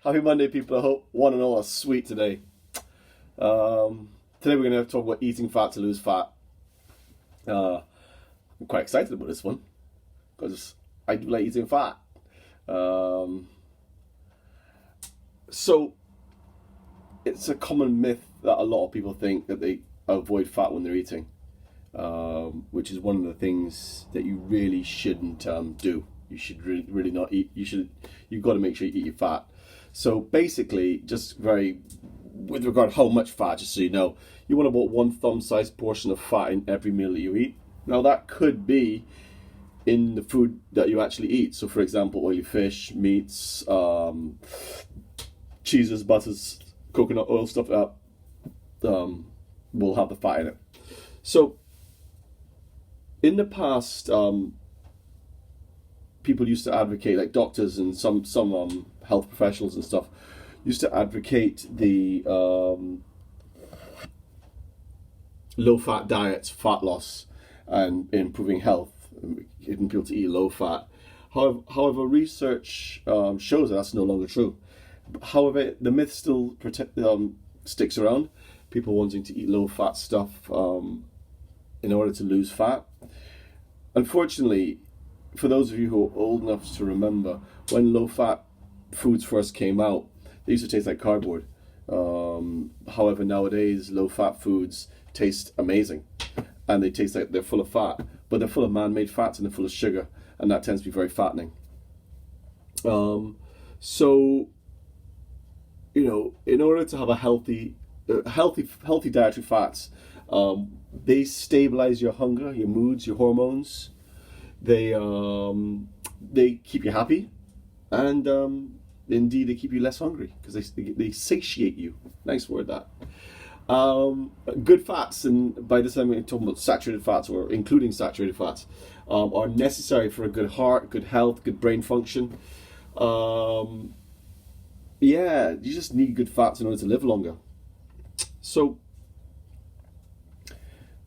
Happy Monday, people. I hope one and all are sweet today. Today we're going to talk about eating fat to lose fat. I'm quite excited about this one because I do like eating fat. So it's a common myth that a lot of people think that they avoid fat when they're eating, which is one of the things that you really shouldn't do. You should really not eat. You've got to make sure you eat your fat. So basically, just with regard to how much fat, just so you know, you want about one thumb-sized portion of fat in every meal that you eat. Now that could be in the food that you actually eat. So for example, oily fish, meats, cheeses, butters, coconut oil, stuff like that will have the fat in it. So in the past, people used to advocate, like doctors and some health professionals and stuff, used to advocate the low-fat diets, fat loss, and improving health, getting people to eat low-fat. However, research shows that that's no longer true. However, the myth still sticks around. People wanting to eat low-fat stuff in order to lose fat. Unfortunately, for those of you who are old enough to remember, when low-fat foods first came out, they used to taste like cardboard. However, nowadays, low-fat foods taste amazing, and they taste like they're full of fat, but they're full of man-made fats and they're full of sugar, and that tends to be very fattening. So, you know, in order to have a healthy dietary fats, they stabilize your hunger, your moods, your hormones. They keep you happy, and indeed they keep you less hungry because they satiate you. Nice word, that. Good fats, and by this time we're talking about saturated fats or including saturated fats, are necessary for a good heart, good health, good brain function. Yeah, you just need good fats in order to live longer. So,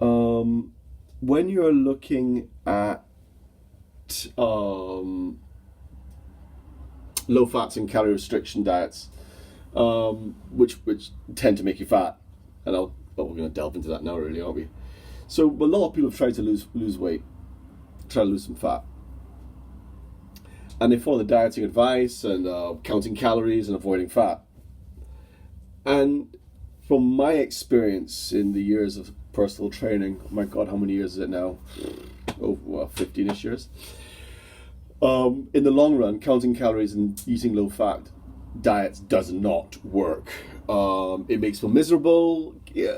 when you're looking at low fats and calorie restriction diets, which tend to make you fat, and we're going to delve into that now, really, aren't we? So a lot of people have tried to lose weight, try to lose some fat, and they follow the dieting advice and counting calories and avoiding fat. And from my experience in the years of personal training, oh my God, how many years is it now? 15-ish years. In the long run, counting calories and eating low-fat diets does not work. It makes you miserable. It's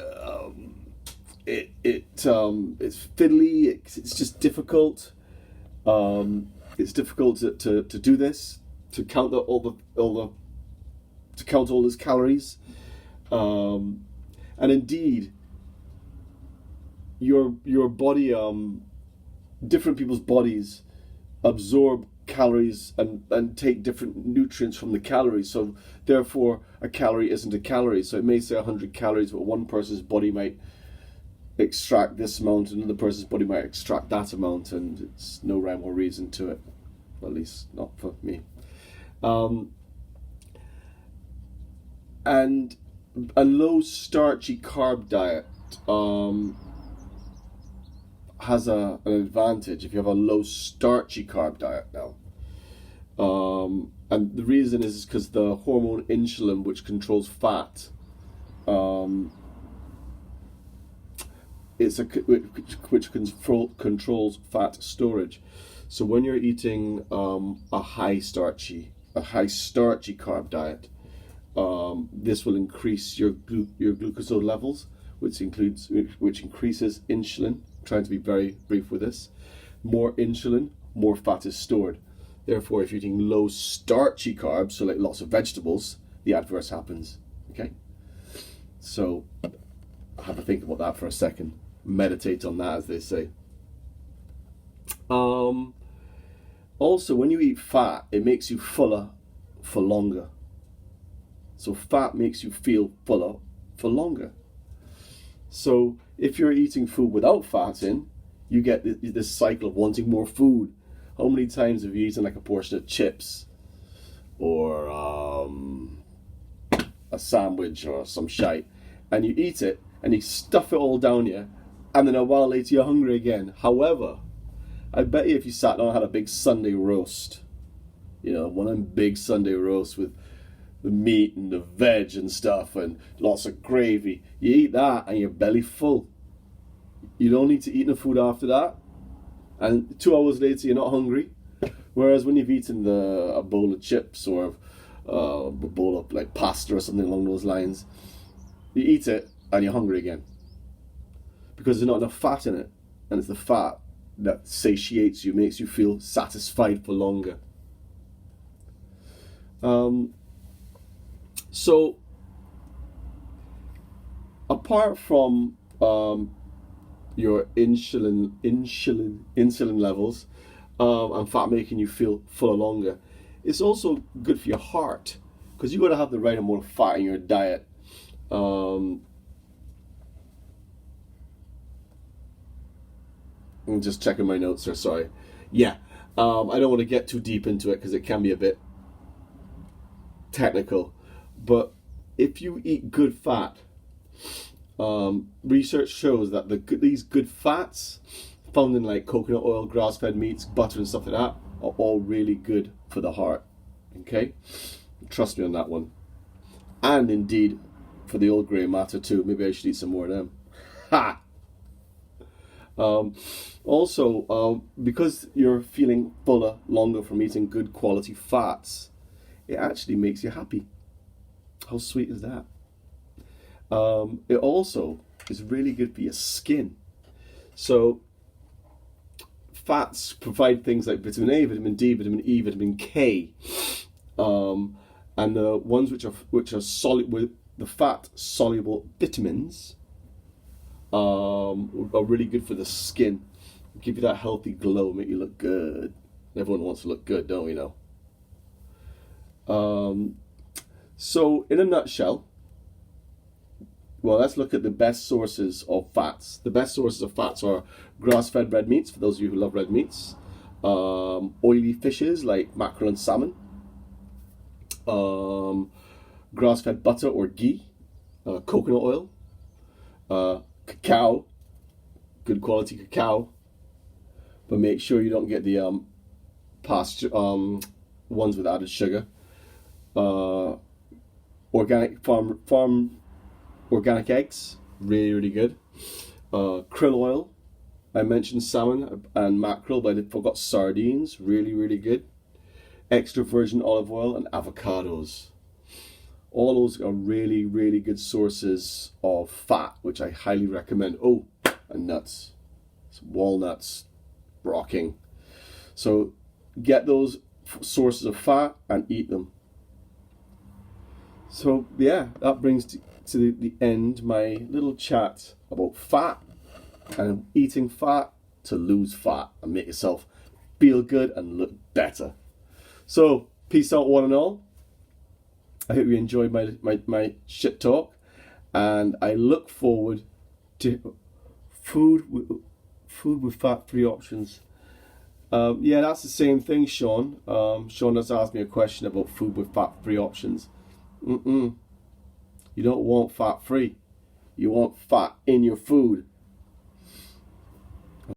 fiddly. It's just difficult. It's difficult to do this, to count all those calories, and indeed, your body, different people's bodies absorb calories and take different nutrients from the calories. So therefore, a calorie isn't a calorie. So it may say 100 calories, but one person's body might extract this amount, and another person's body might extract that amount, and it's no rhyme or reason to it. Well, at least not for me. And a low starchy carb diet has an advantage if you have a low starchy carb diet now. And the reason is because the hormone insulin, which controls fat, which controls fat storage. So when you're eating a high starchy carb diet, this will increase your glucose levels, which increases insulin. I'm trying to be very brief with this. More insulin, more fat is stored. Therefore, if you're eating low starchy carbs, so like lots of vegetables, the adverse happens. Okay? So have a think about that for a second. Meditate on that, as they say. Also, when you eat fat, it makes you fuller for longer. So fat makes you feel fuller for longer. So if you're eating food without fat in, you get this cycle of wanting more food. How many times have you eaten like a portion of chips or a sandwich or some shite, and you eat it and you stuff it all down you, and then a while later you're hungry again. However, I bet you if you sat down and had a big Sunday roast, one of them big Sunday roasts with the meat and the veg and stuff and lots of gravy, you eat that and your belly full. You don't need to eat the food after that, and 2 hours later you're not hungry. Whereas when you've eaten a bowl of chips or a bowl of like pasta or something along those lines, you eat it and you're hungry again, because there's not enough fat in it, and it's the fat that satiates you, makes you feel satisfied for longer. So apart from your insulin levels and fat making you feel fuller longer, it's also good for your heart, because you've got to have the right amount of fat in your diet. I'm just checking my notes here, sorry. Yeah, I don't want to get too deep into it because it can be a bit technical, but if you eat good fat, research shows that these good fats found in like coconut oil, grass-fed meats, butter and stuff like that are all really good for the heart. Okay, trust me on that one. And indeed for the old grey matter too. Maybe I should eat some more of them. Ha! Also, because you're feeling fuller longer from eating good quality fats, it actually makes you happy. How sweet is that? It also is really good for your skin. So fats provide things like vitamin A, vitamin D, vitamin E, vitamin K, and the ones which are solid with the fat soluble vitamins are really good for the skin. Give you that healthy glow, make you look good. Everyone wants to look good, don't we know? So in a nutshell, well, let's look at the best sources of fats. The best sources of fats are grass-fed red meats, for those of you who love red meats, oily fishes like mackerel and salmon, grass-fed butter or ghee, coconut oil, cacao, good quality cacao, but make sure you don't get the pasture ones with added sugar. Organic eggs, really good. Krill oil, I mentioned salmon and mackerel, but I forgot sardines, really good. Extra virgin olive oil and avocados. All those are really good sources of fat, which I highly recommend. Oh, and nuts, walnuts, rocking. So get those sources of fat and eat them. So yeah, that brings to the end my little chat about fat and eating fat to lose fat and make yourself feel good and look better. So peace out one and all. I hope you enjoyed my shit talk, and I look forward to food with fat-free options. Yeah, that's the same thing, Sean. Sean has asked me a question about food with fat-free options. You don't want fat-free. You want fat in your food.